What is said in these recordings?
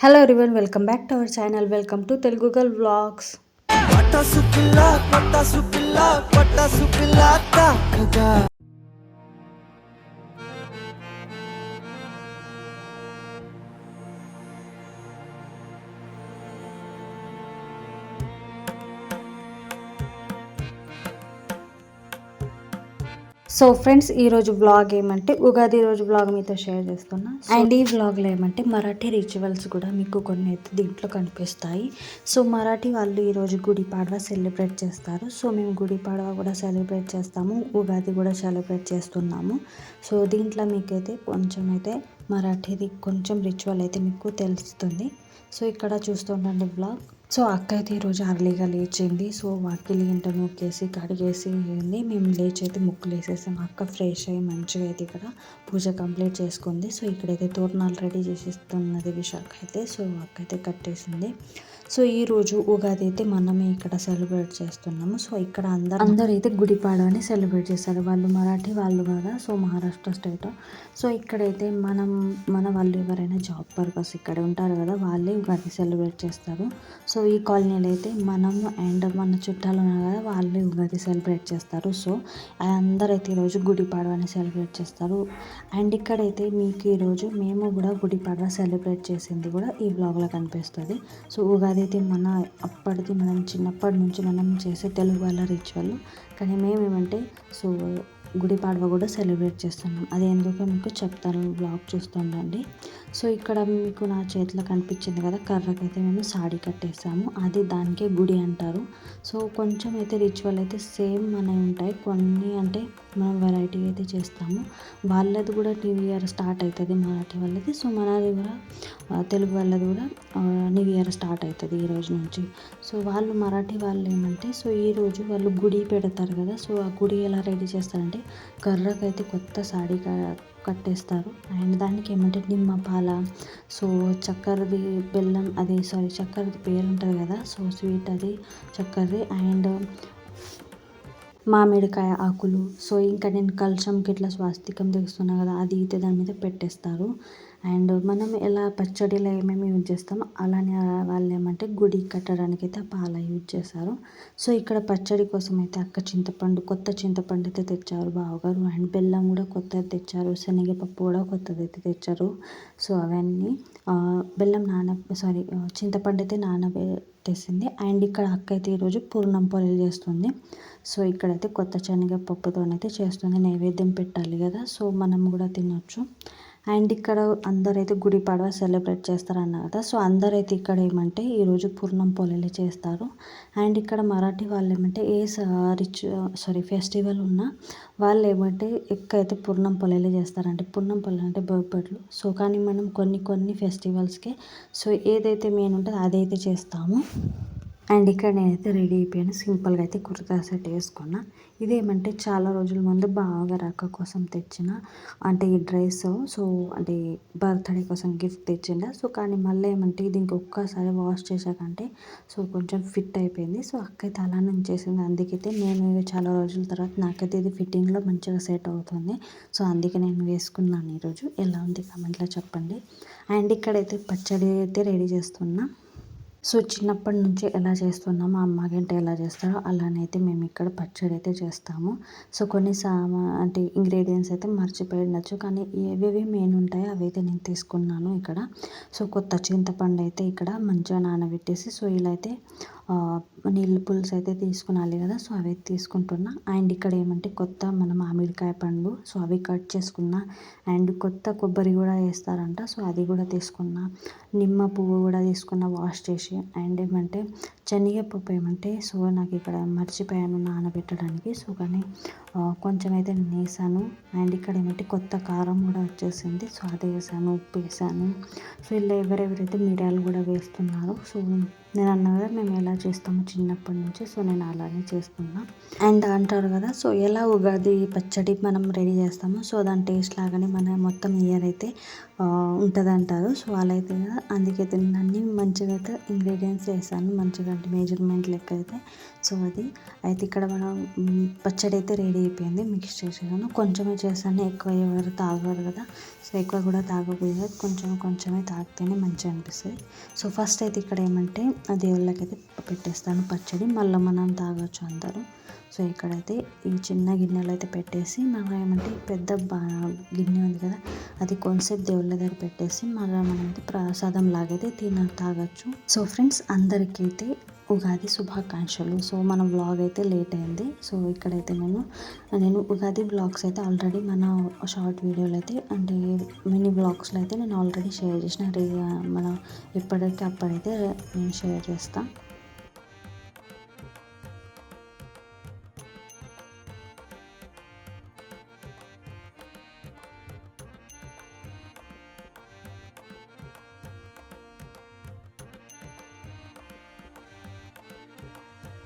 Hello everyone, welcome back to our channel. Welcome to Telugu girl vlogs. పటాసు పిల్ల పటాసు పిల్ల పటాసు పిల్ల తాకగా సో ఫ్రెండ్స్, ఈరోజు వ్లాగ్ ఏమంటే ఉగాది రోజు వ్లాగ్ మీతో షేర్ చేస్తున్నా. అండ్ ఈ వ్లాగ్లో ఏమంటే మరాఠీ రిచువల్స్ కూడా మీకు కొన్ని అయితే దీంట్లో కనిపిస్తాయి. సో మరాఠీ వాళ్ళు ఈరోజు గుడి పాడవ సెలబ్రేట్ చేస్తారు. సో మేము గుడి పాడవ కూడా సెలబ్రేట్ చేస్తాము, ఉగాది కూడా సెలబ్రేట్ చేస్తున్నాము. సో దీంట్లో మీకైతే కొంచెం అయితే మరాఠీది కొంచెం రిచువల్ అయితే మీకు తెలుస్తుంది. సో ఇక్కడ చూస్తుండండి వ్లాగ్. సో అక్క అయితే ఈరోజు అర్లీగా లేచింది. సో వాకిలి ఇంట నూకేసి కడిగేసి మేము లేచి అయితే ముగ్గులు వేసేసాము. అక్క ఫ్రెష్ అయ్యి మంచిగా అయితే ఇక్కడ పూజ కంప్లీట్ చేసుకుంది. సో ఇక్కడైతే తోరణాలు రెడీ చేసిస్తున్నది విశాఖ అయితే. సో అక్క అయితే కట్టేసింది. సో ఈరోజు ఉగాది అయితే మనమే ఇక్కడ సెలబ్రేట్ చేస్తున్నాము. సో ఇక్కడ అందరూ అయితే గుడిపాడవని సెలబ్రేట్ చేస్తారు. వాళ్ళు మరాఠీ వాళ్ళు కదా, సో మహారాష్ట్ర స్టేట్. సో ఇక్కడైతే మన వాళ్ళు ఎవరైనా జాబ్ పర్పస్ ఇక్కడ ఉంటారు కదా, వాళ్ళే ఉగాది సెలబ్రేట్ చేస్తారు. సో ఈ కాలనీలో అయితే మనము అండ్ మన చుట్టాలు ఉన్నారు కదా, వాళ్ళే ఉగాది సెలబ్రేట్ చేస్తారు. సో అందరైతే ఈరోజు గుడిపాడవని సెలబ్రేట్ చేస్తారు. అండ్ ఇక్కడైతే మీకు ఈరోజు మేము కూడా గుడిపాడవ సెలబ్రేట్ చేసింది కూడా ఈ బ్లాగ్లో కనిపిస్తుంది. సో ఉగాది అయితే మనం చిన్నప్పటి నుంచి మనం చేసే తెలుగు వాళ్ళ రిచువల్. కానీ మేమేమంటే సో గుడి పాడవ కూడా సెలబ్రేట్ చేస్తున్నాం. అది ఎందుకో మీకు చెప్తాను, బ్లాగ్ చూస్తుండండి. సో ఇక్కడ మీకు నా చేతిలో కనిపించింది కదా కర్రకైతే మేము సాడీ కట్టేసాము. అది దానికే గుడి అంటారు. సో కొంచెం అయితే రిచువల్ అయితే సేమ్ మనవి ఉంటాయి, కొన్ని అంటే మనం వెరైటీ అయితే చేస్తాము. వాళ్ళది కూడా న్యూ ఇయర్ స్టార్ట్ అవుతుంది మరాఠీ వాళ్ళది. సో మనది కూడా తెలుగు వాళ్ళది కూడా న్యూ ఇయర్ స్టార్ట్ అవుతుంది ఈ రోజు నుంచి. సో వాళ్ళు మరాఠీ వాళ్ళు ఏమంటే సో ఈరోజు వాళ్ళు గుడి పెడతారు కదా. సో ఆ గుడి ఎలా రెడీ చేస్తారంటే కర్రకైతే కొత్త సాడీ కట్టేస్తారు. అండ్ దానికి ఏమంటే నిమ్మ పాల, సో చక్కెరది బెల్లం, అది చక్కెరది పేరు ఉంటుంది కదా, సో స్వీట్ అది చక్కెరది, అండ్ మామిడికాయ ఆకులు. సో ఇంకా నేను కలశంకి ఇట్లా స్వాస్తికం తెస్తున్నా కదా, అది అయితే దాని మీద పెట్టేస్తారు. అండ్ మనం ఎలా పచ్చడిలో ఏమేమి యూజ్ చేస్తామో అలానే వాళ్ళు ఏమంటే గుడి కట్టడానికి అయితే పాల యూజ్ చేస్తారు. సో ఇక్కడ పచ్చడి కోసం అయితే అక్క కొత్త చింతపండు అయితే తెచ్చారు బావగారు. అండ్ బెల్లం కూడా కొత్తది తెచ్చారు, శనగపప్పు కూడా కొత్తది అయితే తెచ్చారు. సో అవన్నీ చింతపండు అయితే నానబెట్టేసింది. అండ్ ఇక్కడ అక్క అయితే ఈరోజు పూర్ణం పొరలు చేస్తుంది. సో ఇక్కడైతే కొత్త శనగపప్పుతోనైతే చేస్తుంది, నైవేద్యం పెట్టాలి కదా, సో మనం కూడా తినొచ్చు. అండ్ ఇక్కడ అందరైతే గుడి పాడవ సెలబ్రేట్ చేస్తారన్న కదా. సో అందరైతే ఇక్కడ ఏమంటే ఈరోజు పూర్ణం పొలలు చేస్తారు. అండ్ ఇక్కడ మరాఠీ వాళ్ళు ఏమంటే ఫెస్టివల్ ఉన్నా వాళ్ళు ఏమంటే ఎక్కువైతే పూర్ణం పొలలు చేస్తారంటే పూర్ణం పొలలు అంటే బొబ్బట్లు. సో కానీ మనం కొన్ని ఫెస్టివల్స్కే సో ఏదైతే మెయిన్ ఉంటుందో అదైతే చేస్తాము. అండ్ ఇక్కడ నేనైతే రెడీ అయిపోయాను. సింపుల్గా అయితే కుర్తా సెట్ వేసుకున్నా. ఇదేమంటే చాలా రోజుల ముందు బాగా రక్క కోసం తెచ్చిన అంటే ఈ డ్రెస్. సో అంటే బర్త్డే కోసం గిఫ్ట్ తెచ్చిండ. సో కానీ మళ్ళీ ఏమంటే ఇది ఇంకొకసారి వాష్ చేశాకంటే సో కొంచెం ఫిట్ అయిపోయింది. సో అక్క అయితే అలానే ఉంచేసింది. అందుకైతే నేను చాలా రోజుల తర్వాత నాకైతే ఇది ఫిట్టింగ్లో మంచిగా సెట్ అవుతుంది. సో అందుకే నేను వేసుకున్నాను. ఈరోజు ఎలా ఉంది కామెంట్లో చెప్పండి. అండ్ ఇక్కడైతే పచ్చడి అయితే రెడీ చేస్తున్నా. సో చిన్నప్పటి నుంచి ఎలా చేస్తున్నామో అమ్మగంట ఎలా చేస్తారో అలానైతే మేము ఇక్కడ పచ్చడి అయితే చేస్తాము. సో కొన్ని అంటే ఇంగ్రీడియంట్స్ అయితే మర్చిపోయి ఉండొచ్చు, కానీ ఏవేవి మెయిన్ ఉంటాయో అవి అయితే నేను తీసుకున్నాను ఇక్కడ. సో కొత్త చింతపండు అయితే ఇక్కడ మంచిగా నానబెట్టేసి సో ఇలా అయితే నీళ్ళు పులుసు అయితే తీసుకునాలి కదా, సో అవి తీసుకుంటున్నా. అండ్ ఇక్కడ ఏమంటే కొత్త మన మామిడికాయ పండు, సో అవి కట్ చేసుకున్నా. అండ్ కొత్త కొబ్బరి కూడా వేస్తారంట, సో అది కూడా తీసుకున్నా. నిమ్మ పువ్వు కూడా తీసుకున్న వాష్ చేసి. అండ్ ఏమంటే శనగపప్పు ఏమంటే సో నాకు ఇక్కడ మర్చిపోయాను నానబెట్టడానికి. సో కానీ కొంచెం అయితే నేను వేసాను. అండ్ ఇక్కడ ఏమంటే కొత్త కారం కూడా వచ్చేసింది, సో అది వేసాను, ఉప్పు వేసాను. సో ఇలా ఎవరెవరైతే మిరియాలు కూడా వేస్తున్నారు. సో నేను అన్నా కదా మేము ఎలా చేస్తామో చిన్నప్పటి నుంచి, సో నేను అలానే చేస్తున్నా. అండ్ అంటారు కదా సో ఎలా ఉగాది పచ్చడి మనం రెడీ చేస్తామో సో దాని టేస్ట్ లాగానే మన మొత్తం ఇయర్ అయితే ఉంటుంది అంటారు. సో అలా అయితే కదా, అందుకైతే నేను అన్ని మంచిగా అయితే ఇంగ్రీడియంట్స్ వేసాను, మంచిగా అంటే మెజర్మెంట్ లెక్క అయితే. సో అది అయితే ఇక్కడ మనం పచ్చడి అయితే రెడీ అయిపోయింది, మిక్స్ చేసేసాను. కొంచెమే చేశాను, ఎక్కువ ఎవరు తాగరు కదా, సో ఎక్కువ కూడా తాగకూడదు, కొంచెం కొంచెమే తాగితేనే మంచిగా అనిపిస్తుంది. సో ఫస్ట్ అయితే ఇక్కడ ఏమంటే ఆ దేవుళ్ళకైతే పెట్టేస్తాను పచ్చడి, మళ్ళీ మనం తాగొచ్చు అందరూ. సో ఇక్కడైతే ఈ చిన్న గిన్నెలో అయితే పెట్టేసి మనం ఏమంటే పెద్ద గిన్నె ఉంది కదా, అది కొంతసేపు దేవుళ్ళ దగ్గర పెట్టేసి మళ్ళీ మనమైతే ప్రసాదం లాగైతే తాగొచ్చు. సో ఫ్రెండ్స్, అందరికైతే ఉగాది శుభాకాంక్షలు. సో మన వ్లాగ్ అయితే లేట్ అయింది. సో ఇక్కడైతే నేను ఉగాది వ్లాగ్స్ అయితే ఆల్రెడీ మన షార్ట్ వీడియోలు అయితే అంటే మినీ వ్లాగ్స్లో అయితే నేను ఆల్రెడీ షేర్ చేసిన, మనం ఎప్పటికీ అప్పుడైతే నేను షేర్ చేస్తాను.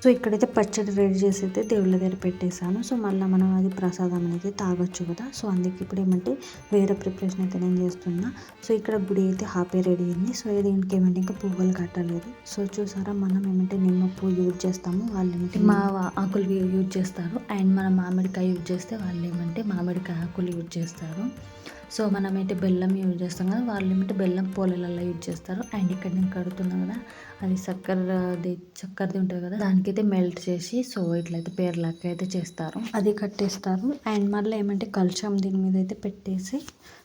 సో ఇక్కడైతే పచ్చడి రెడీ చేసి అయితే దేవుళ్ళ దగ్గర పెట్టేశాను. సో మళ్ళీ మనం అది ప్రసాదం అనేది తాగొచ్చు కదా. సో అందుకే ఇప్పుడు ఏమంటే వేరే ప్రిపరేషన్ అయితే నేను చేస్తున్నా. సో ఇక్కడ గుడి అయితే హాపీ రెడీ అయింది. సో దీనికి ఏమంటే ఇంకా పువ్వులు కట్టలేదు. సో చూసారా, మనం ఏమంటే నిమ్మ పువ్వు యూజ్ చేస్తాము, వాళ్ళు ఏమంటే మా ఆకులు యూజ్ చేస్తారు. అండ్ మనం మామిడికాయ యూజ్ చేస్తే వాళ్ళు ఏమంటే మామిడికాయ ఆకులు యూజ్ చేస్తారు. సో మనమైతే బెల్లం యూజ్ చేస్తాం కదా, వాళ్ళు ఏమంటే బెల్లం పోలేలలో యూజ్ చేస్తారు. అండ్ ఇక్కడ నేను కడుతున్నాను కదా, అది చక్కెరది ఉంటుంది కదా, దానికైతే మెల్ట్ చేసి సో ఇట్లయితే పేర్లకి అయితే చేస్తారు, అది కట్టేస్తారు. అండ్ మళ్ళీ ఏమంటే కలశం దీని మీద అయితే పెట్టేసి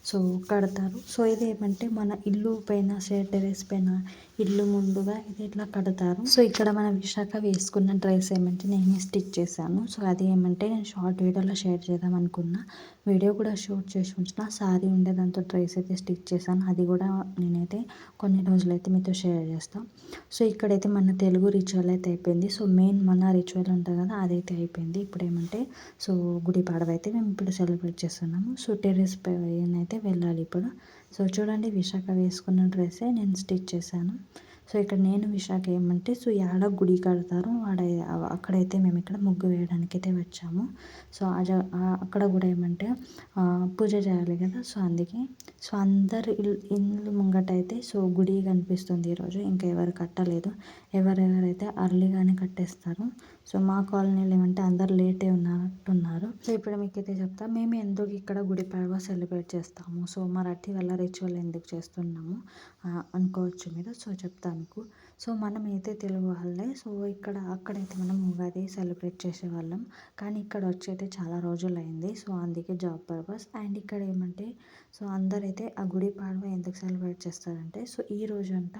సో కడతారు. సో ఇది ఏమంటే మన ఇల్లు పైన టెర్రస్ పైన ఇల్లు ముందుగా ఇది ఇట్లా కడతారు. సో ఇక్కడ మన విశాఖ వేసుకున్న డ్రెస్ ఏమంటే నేను స్టిచ్ చేశాను. సో అది ఏమంటే నేను షార్ట్ వీడియోలో షేర్ చేద్దాం అనుకున్నా, వీడియో కూడా షూట్ చేసి ఉంచిన. సారీ ఉండే దాంతో డ్రెస్ అయితే స్టిచ్ చేశాను, అది కూడా నేనైతే కొన్ని రోజులైతే మీతో షేర్ చేస్తాను. సో ఇక్కడైతే మన తెలుగు రిచువల్ అయితే అయిపోయింది. సో మెయిన్ మన రిచువల్ ఉంటుంది కదా, అదైతే అయిపోయింది. ఇప్పుడు ఏమంటే సో గుడి పాడవ అయితే మేము ఇప్పుడు సెలబ్రేట్ చేస్తున్నాము. సో టెర్రస్ పైన అయితే వెళ్ళాలి ఇప్పుడు. సో చూడండి, విశాఖ వేసుకున్న డ్రెస్సే నేను స్టిచ్ చేశాను. సో ఇక్కడ నేను విశాఖ ఏమంటే సో యాడ గుడి కడతారు అక్కడైతే మేము ఇక్కడ ముగ్గు వేయడానికి అయితే వచ్చాము. సో అక్కడ కూడా ఏమంటే పూజ చేయాలి కదా. సో అందుకే సో అందరు ఇల్లు ముంగట అయితే సో గుడి కనిపిస్తుంది ఈరోజు. ఇంకా ఎవరు కట్టలేదు, ఎవరెవరైతే అర్లీగానే కట్టేస్తారు. సో మా కాలనీలో ఏమంటే అందరు లేటే ఉన్నట్టున్నారు. సో ఇప్పుడు మీకైతే చెప్తా మేము ఎందుకు ఇక్కడ గుడి పడవ సెలబ్రేట్ చేస్తాము, సో మరాఠీ వల్ల రిచువల్ ఎందుకు చేస్తున్నాము అనుకోవచ్చు మీరు. సో చెప్తాను మీకు. సో మనం అయితే తెలుగు వాళ్ళే. సో అక్కడైతే మనం ఉగాది సెలబ్రేట్ చేసేవాళ్ళం, కానీ ఇక్కడ వచ్చి అయితే చాలా రోజులు అయింది. సో అందుకే జాబ్ పర్పస్. అండ్ ఇక్కడ ఏమంటే సో అందరైతే ఆ గుడి పాడవ ఎందుకు సెలబ్రేట్ చేస్తారంటే సో ఈ రోజు అంట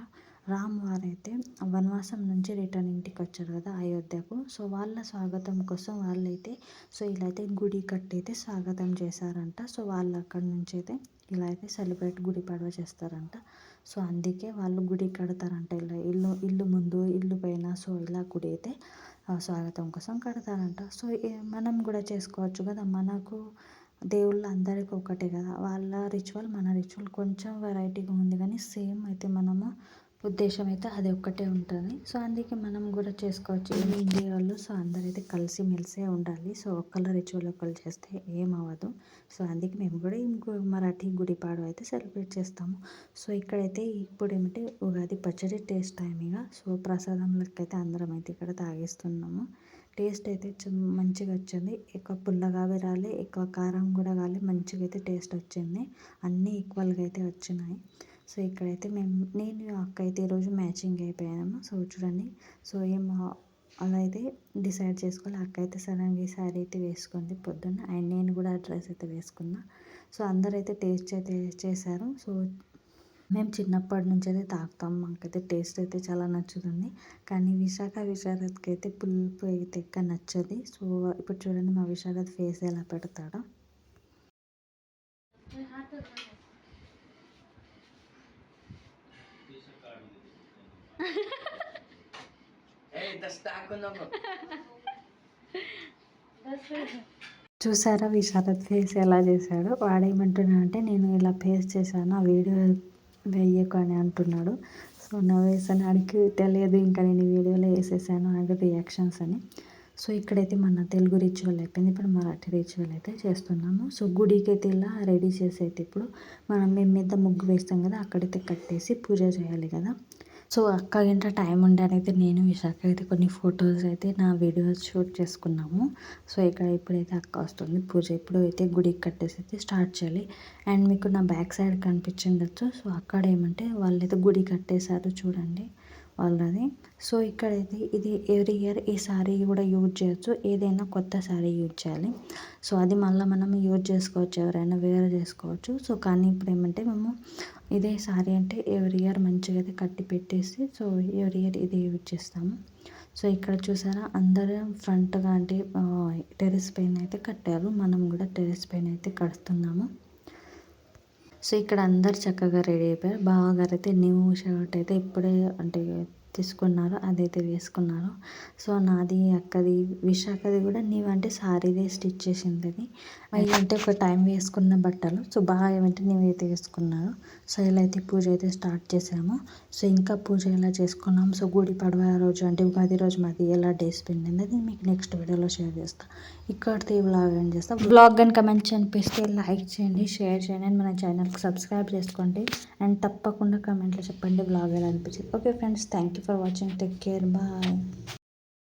రామ్ వారు అయితే వనవాసం నుంచి రిటర్న్ ఇంటికి వచ్చారు కదా అయోధ్యకు. సో వాళ్ళ స్వాగతం కోసం వాళ్ళైతే సో ఇలా అయితే గుడి కట్టి అయితే స్వాగతం చేశారంట. సో వాళ్ళు అక్కడి నుంచి అయితే ఇలా అయితే సెలబ్రేట్ గుడి పడవ చేస్తారంట. సో అందుకే వాళ్ళు గుడి కడతారంట, ఇలా ఇల్లు ముందు ఇల్లు పైన సో ఇలా గుడి అయితే స్వాగతం కోసం కడతారంట. సో మనం కూడా చేసుకోవచ్చు కదా, మనకు దేవుళ్ళు అందరికీ ఒకటే కదా, వాళ్ళ రిచువల్ మన రిచువల్ కొంచెం వెరైటీగా ఉంది కానీ సేమ్ అయితే మనము ఉద్దేశం అయితే అది ఒక్కటే ఉంటుంది. సో అందుకే మనం కూడా చేసుకోవచ్చు ఇండియా వాళ్ళు. సో అందరైతే కలిసి మెలిసే ఉండాలి. సో ఒకళ్ళ రిచువల్ ఒకళ్ళు చేస్తే ఏమవ్వదు. సో అందుకే మేము కూడా మరాఠీ గుడి పాడవ అయితే సెలబ్రేట్ చేస్తాము. సో ఇక్కడైతే ఇప్పుడు ఏమంటే ఉగాది పచ్చడి టేస్ట్ టైం ఇక. సో ప్రసాదం లెక్క అయితే అందరం అయితే ఇక్కడ తాగేస్తున్నాము. టేస్ట్ అయితే మంచిగా వచ్చింది, ఎక్కువ పుల్లగా రాలే, ఎక్కువ కారం కూడా కాలే, మంచిగా అయితే టేస్ట్ వచ్చింది, అన్నీ ఈక్వల్గా అయితే వచ్చినాయి. సో ఇక్కడైతే నేను అక్క అయితే ఈరోజు మ్యాచింగ్ అయిపోయాము. సో చూడండి, సో అలా అయితే డిసైడ్ చేసుకోవాలి. అక్క అయితే సడన్గా ఈ శారీ అయితే వేసుకుంది పొద్దున్న, అండ్ నేను కూడా డ్రెస్ అయితే వేసుకున్నా. సో అందరైతే టేస్ట్ అయితే చేశారు. సో మేము చిన్నప్పటి నుంచి అయితే తాగుతాం, మాకైతే టేస్ట్ అయితే చాలా నచ్చుతుంది. కానీ విశాఖకి అయితే పులుపు అయితే ఎక్కువ నచ్చది. సో ఇప్పుడు చూడండి మా విశాఖ ఫేస్ ఎలా పెడతాడో. చూసారా విశారద్ ఫేస్ ఎలా చేశాడు. వాడేమంటున్నాడు అంటే నేను ఇలా ఫేస్ చేశాను, ఆ వీడియో వేయకు అని అంటున్నాడు. సో నవ్వేసాను, అడిగి తెలియదు ఇంకా నేను వీడియోలో వేసేసాను అది రియాక్షన్స్ అని. సో ఇక్కడైతే మన తెలుగు రిచువల్ అయిపోయింది, ఇప్పుడు మరాఠీ రిచువల్ అయితే చేస్తున్నాము. సో గుడికి అయితే ఇలా రెడీ చేసి అయితే ఇప్పుడు మేము మీద ముగ్గు వేస్తాం కదా, అక్కడైతే కట్టేసి పూజ చేయాలి కదా. సో అక్క గింట టైం ఉండనైతే నేను విశాఖ అయితే కొన్ని ఫొటోస్ అయితే నా వీడియోస్ షూట్ చేసుకున్నాము. సో ఇక్కడ ఇప్పుడైతే అక్క వస్తుంది. పూజ ఇప్పుడు అయితే గుడికి కట్టేసి అయితే స్టార్ట్ చేయాలి. అండ్ మీకు నా బ్యాక్ సైడ్ కనిపించిండొచ్చు. సో అక్కడ ఏమంటే వాళ్ళైతే గుడి కట్టేశారు చూడండి వాళ్ళది. సో ఇక్కడైతే ఇది ఎవ్రీ ఇయర్ ఈ శారీ కూడా యూజ్ చేయొచ్చు. ఏదైనా కొత్త శారీ యూజ్ చేయాలి. సో అది మళ్ళీ మనం యూజ్ చేసుకోవచ్చు, ఎవరైనా వేర్ చేసుకోవచ్చు. సో కానీ ఇప్పుడు ఏమంటే మేము ఇదే శారీ అంటే ఎవ్రీ ఇయర్ మంచిగా అయితే కట్టి పెట్టేసి సో ఎవ్రీ ఇయర్ ఇదే యూజ్ చేస్తాము. సో ఇక్కడ చూసారా అందరూ ఫ్రంట్గా అంటే టెర్రస్ పైన అయితే కట్టారు. మనం కూడా టెర్రస్ పైన అయితే కడుతున్నాము. సో ఇక్కడ అందరు చక్కగా రెడీ అయిపోయారు. బావగారు అయితే న్యూ షర్ట్ అయితే ఇప్పుడే అంటే తీసుకున్నారు, అదైతే వేసుకున్నారు. సో నాది అక్కది విశాఖది కూడా న్యూ అంటే సారీదే స్టిచ్ చేసింది అది. అవి అంటే ఒక టైం వేసుకున్న బట్టలు. సో బాగా ఏమంటే న్యూ అయితే వేసుకున్నారు. సో ఇలా అయితే పూజ అయితే స్టార్ట్ చేసాము. సో ఇంకా పూజ ఎలా చేసుకున్నాము, సో గుడి పడవ రోజు అంటే ఉగాది రోజు మాది ఎలా డే స్పెండ్ అయింది అది మీకు నెక్స్ట్ వీడియోలో షేర్ చేస్తాను. ఇక్కడితో ఈ వ్లాగ్ ఏం చేస్తాం. వ్లాగ్ కనుక మంచి అనిపిస్తే లైక్ చేయండి, షేర్ చేయండి అండ్ మన ఛానల్కి సబ్స్క్రైబ్ చేసుకోండి. అండ్ తప్పకుండా కమెంట్లో చెప్పండి వ్లాగ్ ఎలా అనిపించింది. Okay friends, thank you for watching. Take care, bye.